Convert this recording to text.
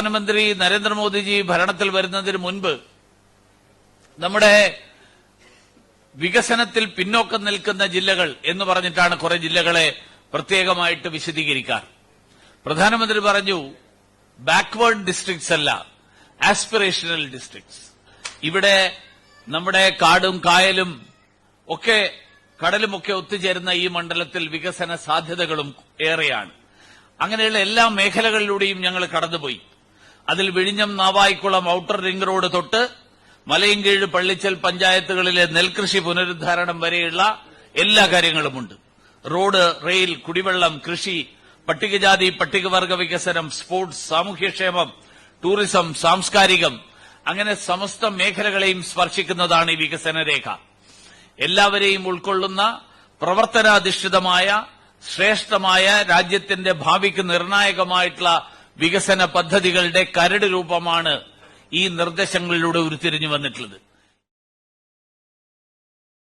പ്രധാനമന്ത്രി നരേന്ദ്രമോദിജി ഭരണത്തിൽ വരുന്നതിന് മുൻപ് നമ്മുടെ വികസനത്തിൽ പിന്നോക്കം നിൽക്കുന്ന ജില്ലകൾ എന്ന് പറഞ്ഞിട്ടാണ് കുറെ ജില്ലകളെ പ്രത്യേകമായിട്ട് വിശദീകരിക്കാറ്. പ്രധാനമന്ത്രി പറഞ്ഞു ബാക്ക്വേർഡ് ഡിസ്ട്രിക്ട്സ് അല്ല, ആസ്പിറേഷണൽ ഡിസ്ട്രിക്ട്സ്. ഇവിടെ നമ്മുടെ കാടും കായലും ഒക്കെ കടലുമൊക്കെ ഒത്തുചേരുന്ന ഈ മണ്ഡലത്തിൽ വികസന സാധ്യതകളും ഏറെയാണ്. അങ്ങനെയുള്ള എല്ലാ മേഖലകളിലൂടെയും ഞങ്ങൾ കടന്നുപോയി. അതിൽ വിഴിഞ്ഞം നാവായിക്കുളം ഔട്ടർ റിംഗ് റോഡ് തൊട്ട് മലയൻകീഴ് പള്ളിച്ചൽ പഞ്ചായത്തുകളിലെ നെൽകൃഷി പുനരുദ്ധാരണം വരെയുള്ള എല്ലാ കാര്യങ്ങളുമുണ്ട്. റോഡ്, റെയിൽ, കുടിവെള്ളം, കൃഷി, പട്ടികജാതി പട്ടികവർഗ വികസനം, സ്പോർട്സ്, സാമൂഹ്യക്ഷേമം, ടൂറിസം, സാംസ്കാരികം, അങ്ങനെ സമസ്ത മേഖലകളെയും സ്പർശിക്കുന്നതാണ് ഈ വികസന രേഖ. എല്ലാവരെയും ഉൾക്കൊള്ളുന്ന പ്രവർത്തനാധിഷ്ഠിതമായ ശ്രേഷ്ഠമായ രാജ്യത്തിന്റെ ഭാവിക്ക് നിർണായകമായിട്ടുള്ള വികസന പദ്ധതികളുടെ കരട് രൂപമാണ് ഈ നിർദ്ദേശങ്ങളിലൂടെ ഉരുത്തിരിഞ്ഞു വന്നിട്ടുള്ളത്.